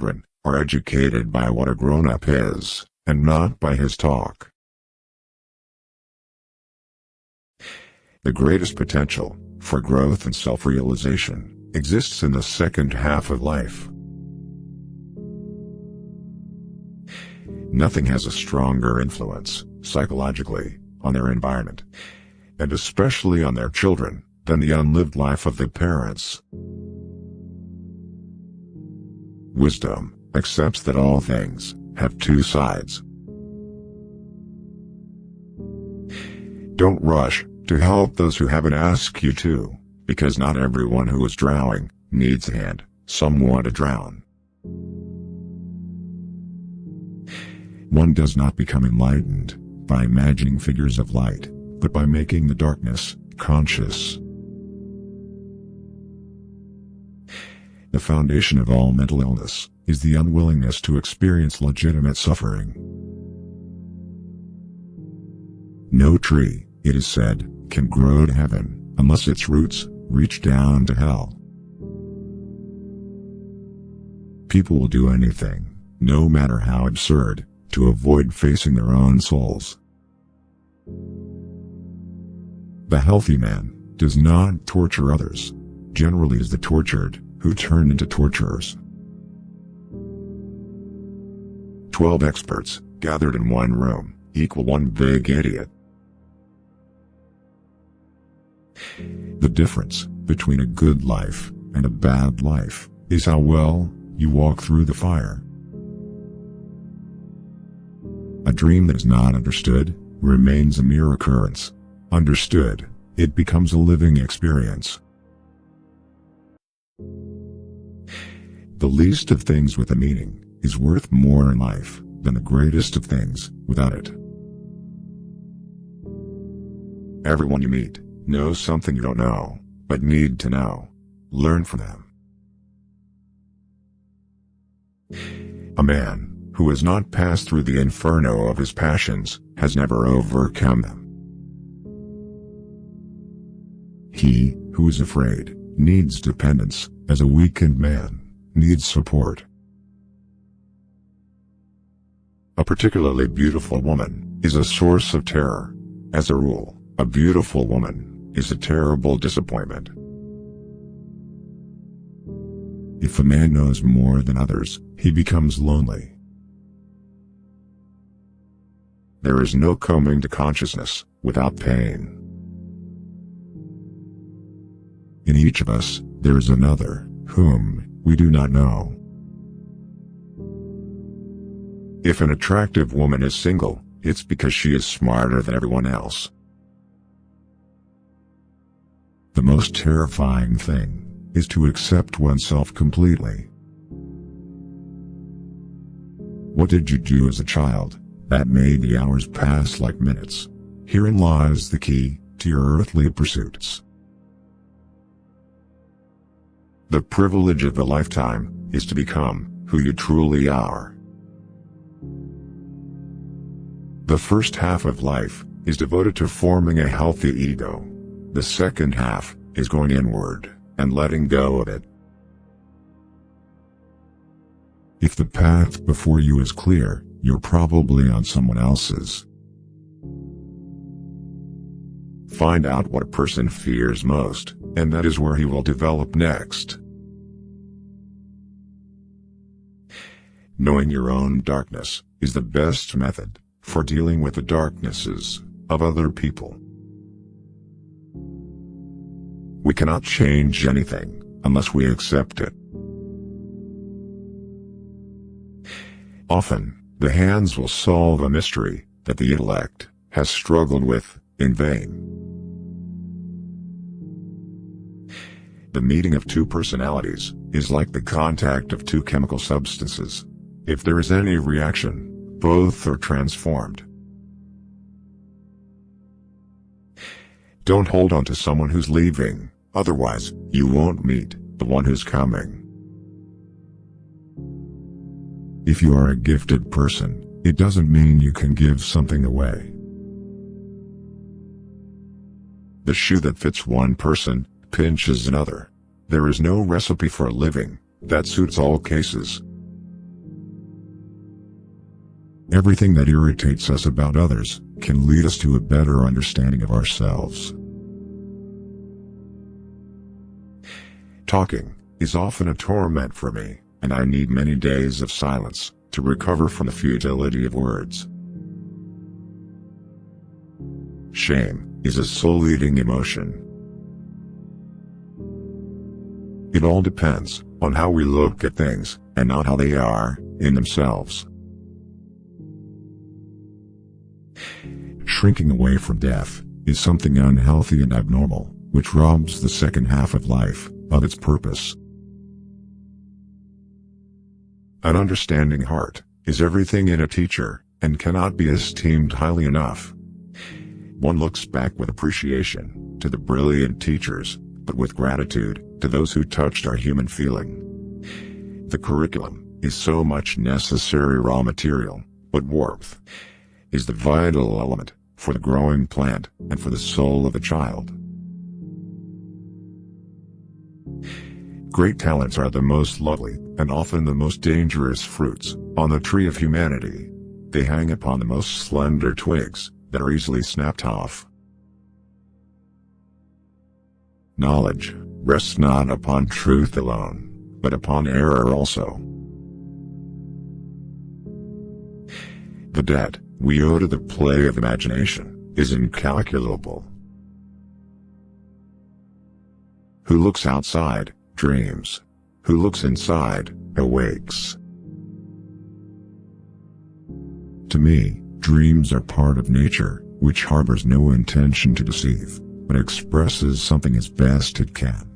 children are educated by what a grown-up is, and not by his talk. The greatest potential for growth and self-realization exists in the second half of life. Nothing has a stronger influence, psychologically, on their environment, and especially on their children, than the unlived life of the parents. Wisdom accepts that all things have two sides. Don't rush to help those who haven't asked you to, because not everyone who is drowning needs a hand, some want to drown. One does not become enlightened by imagining figures of light, but by making the darkness conscious. The foundation of all mental illness is the unwillingness to experience legitimate suffering. No tree, it is said, can grow to heaven unless its roots reach down to hell. People will do anything, no matter how absurd, to avoid facing their own souls. The healthy man does not torture others. Generally, it is the tortured who turn into torturers. 12 experts gathered in one room equal one big idiot. The difference between a good life and a bad life is how well you walk through the fire. A dream that is not understood remains a mere occurrence. Understood, it becomes a living experience. The least of things with a meaning is worth more in life than the greatest of things without it. Everyone you meet knows something you don't know, but need to know. Learn from them. A man who has not passed through the inferno of his passions has never overcome them. He who is afraid needs dependence, as a weakened man needs support. A particularly beautiful woman is a source of terror. As a rule, a beautiful woman is a terrible disappointment. If a man knows more than others, he becomes lonely. There is no coming to consciousness without pain. In each of us, there is another, whom we do not know. If an attractive woman is single, it's because she is smarter than everyone else. The most terrifying thing is to accept oneself completely. What did you do as a child that made the hours pass like minutes? Herein lies the key to your earthly pursuits. The privilege of a lifetime is to become who you truly are. The first half of life is devoted to forming a healthy ego. The second half is going inward and letting go of it. If the path before you is clear, you're probably on someone else's. Find out what a person fears most, and that is where he will develop next. Knowing your own darkness is the best method for dealing with the darknesses of other people. We cannot change anything unless we accept it. Often, the hands will solve a mystery that the intellect has struggled with in vain. The meeting of two personalities is like the contact of two chemical substances. If there is any reaction, both are transformed. Don't hold on to someone who's leaving, otherwise, you won't meet the one who's coming. If you are a gifted person, it doesn't mean you can give something away. The shoe that fits one person pinches another. There is no recipe for a living that suits all cases. Everything that irritates us about others can lead us to a better understanding of ourselves. Talking is often a torment for me, and I need many days of silence to recover from the futility of words. Shame is a soul-eating emotion. It all depends on how we look at things, and not how they are in themselves. Shrinking away from death is something unhealthy and abnormal, which robs the second half of life of its purpose. An understanding heart is everything in a teacher, and cannot be esteemed highly enough. One looks back with appreciation to the brilliant teachers, but with gratitude to those who touched our human feeling. The curriculum is so much necessary raw material, but warmth is the vital element for the growing plant and for the soul of a child. Great talents are the most lovely, and often the most dangerous fruits on the tree of humanity. They hang upon the most slender twigs that are easily snapped off. Knowledge rests not upon truth alone, but upon error also. The debt we owe to the play of imagination is incalculable. Who looks outside dreams. Who looks inside awakes. To me, dreams are part of nature, which harbors no intention to deceive, but expresses something as best it can.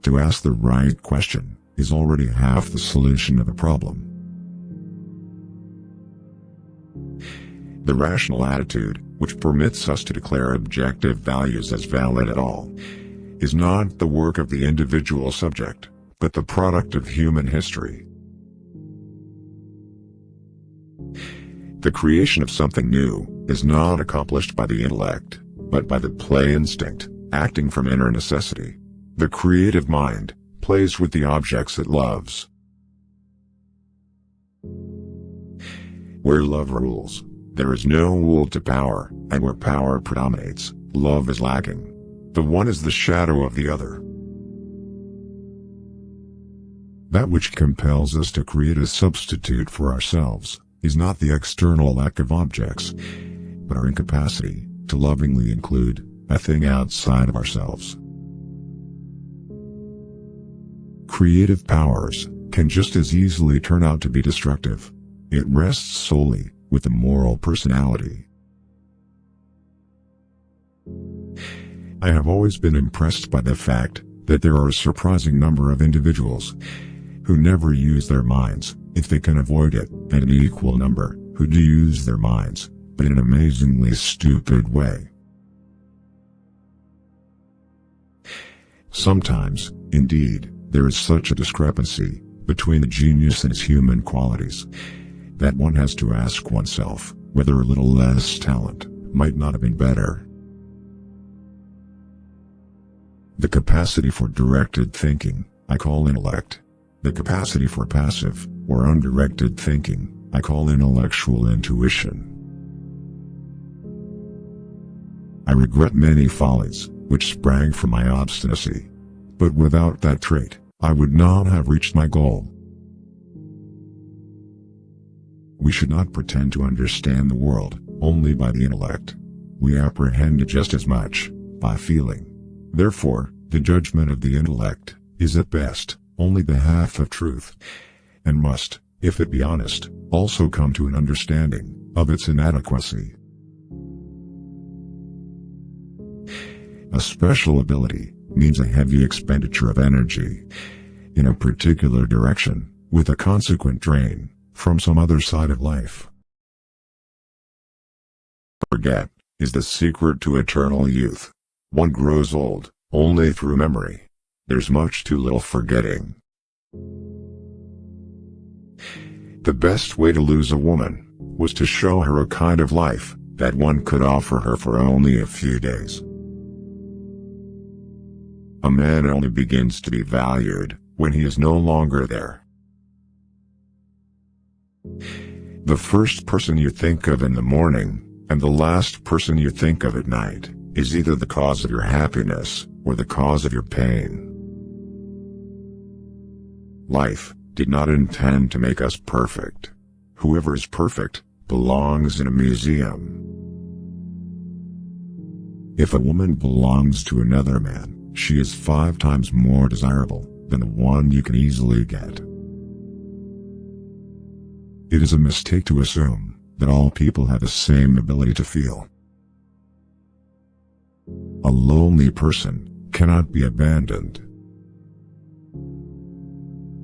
To ask the right question is already half the solution of a problem. The rational attitude, which permits us to declare objective values as valid at all, is not the work of the individual subject, but the product of human history. The creation of something new is not accomplished by the intellect, but by the play instinct, acting from inner necessity. The creative mind plays with the objects it loves. Where love rules, there is no will to power, and where power predominates, love is lacking. The one is the shadow of the other. That which compels us to create a substitute for ourselves is not the external lack of objects, but our incapacity to lovingly include a thing outside of ourselves. Creative powers can just as easily turn out to be destructive. It rests solely with the moral personality. I have always been impressed by the fact that there are a surprising number of individuals who never use their minds, if they can avoid it, and an equal number who do use their minds, but in an amazingly stupid way. Sometimes, indeed, there is such a discrepancy between the genius and its human qualities that one has to ask oneself whether a little less talent might not have been better. The capacity for directed thinking, I call intellect. The capacity for passive, or undirected thinking, I call intellectual intuition. I regret many follies, which sprang from my obstinacy. But without that trait, I would not have reached my goal. We should not pretend to understand the world only by the intellect. We apprehend it just as much by feeling. Therefore, the judgment of the intellect is at best only the half of truth, and must, if it be honest, also come to an understanding of its inadequacy. A special ability means a heavy expenditure of energy in a particular direction, with a consequent drain from some other side of life. Forget is the secret to eternal youth. One grows old only through memory. There's much too little forgetting. The best way to lose a woman was to show her a kind of life that one could offer her for only a few days. A man only begins to be valued when he is no longer there. The first person you think of in the morning, and the last person you think of at night, is either the cause of your happiness, or the cause of your pain. Life did not intend to make us perfect. Whoever is perfect belongs in a museum. If a woman belongs to another man, she is 5 times more desirable than the one you can easily get. It is a mistake to assume that all people have the same ability to feel. A lonely person cannot be abandoned.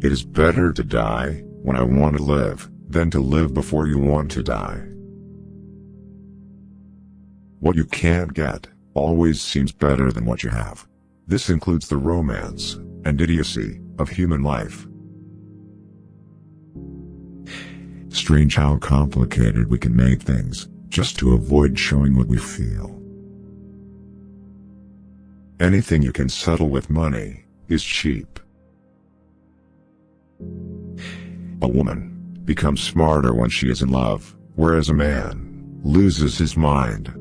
It is better to die when I want to live than to live before you want to die. What you can't get always seems better than what you have. This includes the romance and idiocy of human life. Strange how complicated we can make things just to avoid showing what we feel. Anything you can settle with money is cheap. A woman becomes smarter when she is in love, whereas a man loses his mind.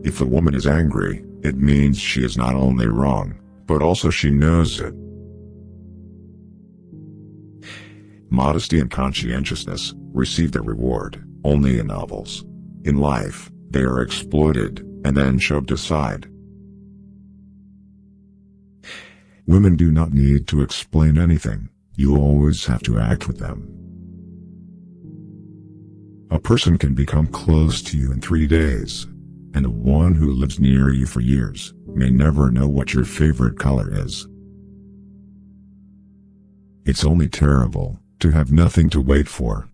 If a woman is angry, it means she is not only wrong, but also she knows it. Modesty and conscientiousness receive their reward only in novels. In life, they are exploited and then shoved aside. Women do not need to explain anything. You always have to act with them. A person can become close to you in 3 days, and the one who lives near you for years may never know what your favorite color is. It's only terrible to have nothing to wait for.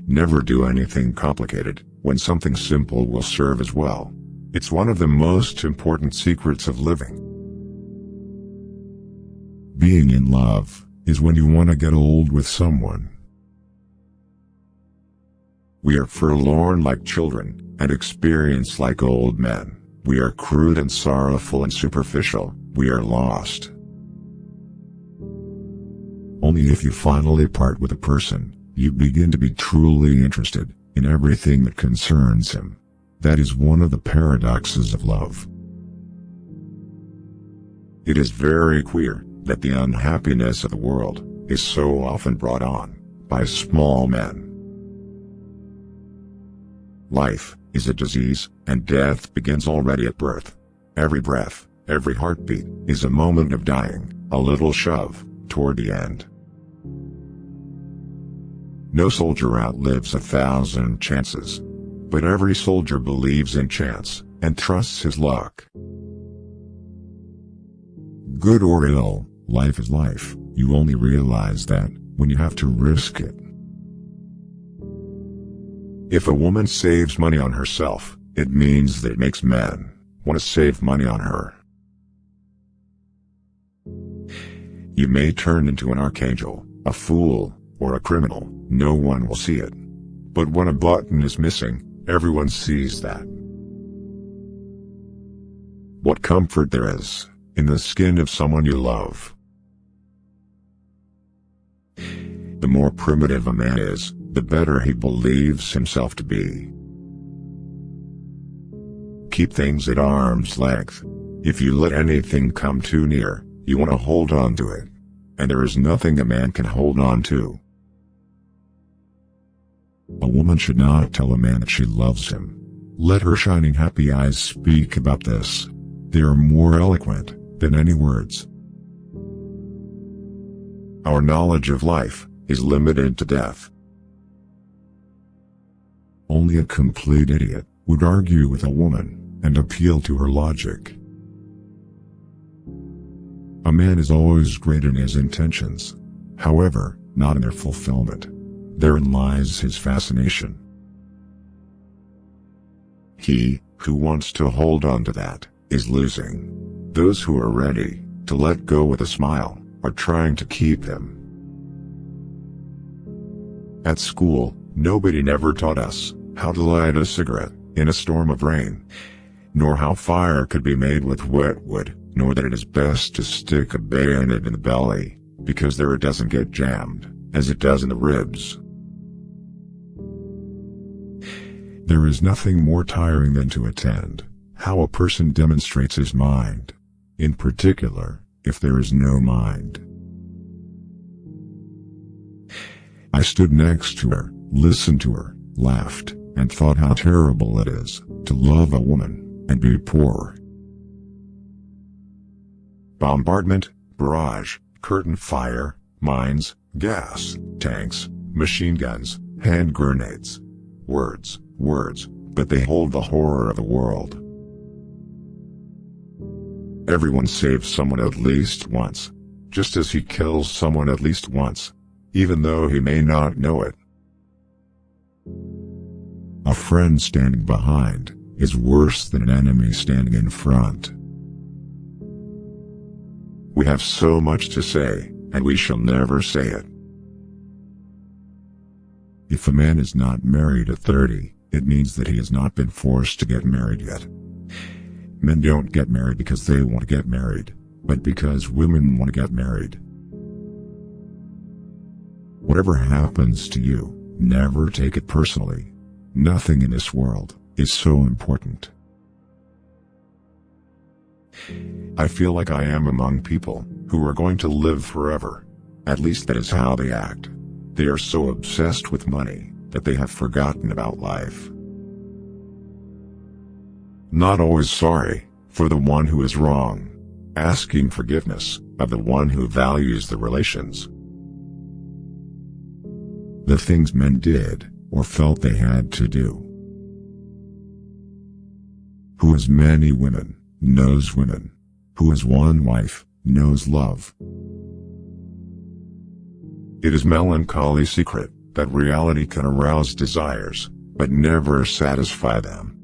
Never do anything complicated when something simple will serve as well. It's one of the most important secrets of living. Being in love is when you want to get old with someone. We are forlorn like children, and experienced like old men. We are crude and sorrowful and superficial. We are lost. Only if you finally part with a person, you begin to be truly interested in everything that concerns him. That is one of the paradoxes of love. It is very queer that the unhappiness of the world is so often brought on by small men. Life is a disease, and death begins already at birth. Every breath, every heartbeat, is a moment of dying, a little shove toward the end. No soldier outlives 1,000 chances, but every soldier believes in chance and trusts his luck. Good or ill, life is life. You only realize that when you have to risk it. If a woman saves money on herself, it means that it makes men want to save money on her. You may turn into an archangel, a fool, or a criminal. No one will see it. But when a button is missing, everyone sees that. What comfort there is in the skin of someone you love. The more primitive a man is, the better he believes himself to be. Keep things at arm's length. If you let anything come too near, you want to hold on to it. And there is nothing a man can hold on to. A woman should not tell a man that she loves him. Let her shining happy eyes speak about this. They are more eloquent than any words. Our knowledge of life is limited to death. Only a complete idiot would argue with a woman and appeal to her logic. A man is always great in his intentions, however, not in their fulfillment. Therein lies his fascination. He who wants to hold on to that is losing. Those who are ready to let go with a smile are trying to keep him. At school, nobody never taught us how to light a cigarette in a storm of rain, nor how fire could be made with wet wood, nor that it is best to stick a bayonet in the belly because there it doesn't get jammed, as it does in the ribs. There is nothing more tiring than to attend how a person demonstrates his mind, in particular, if there is no mind. I stood next to her, listened to her, laughed, and thought how terrible it is to love a woman and be poor. Bombardment, barrage, curtain fire, mines, gas, tanks, machine guns, hand grenades. Words, words, but they hold the horror of the world. Everyone saves someone at least once, just as he kills someone at least once, even though he may not know it. A friend standing behind is worse than an enemy standing in front. We have so much to say, and we shall never say it. If a man is not married at 30, it means that he has not been forced to get married yet. Men don't get married because they want to get married, but because women want to get married. Whatever happens to you, never take it personally. Nothing in this world is so important. I feel like I am among people who are going to live forever. At least that is how they act. They are so obsessed with money that they have forgotten about life. Not always sorry for the one who is wrong, asking forgiveness of the one who values the relations. The things men did or felt they had to do. Who has many women knows women. Who has one wife knows love. It is melancholy secret that reality can arouse desires, but never satisfy them.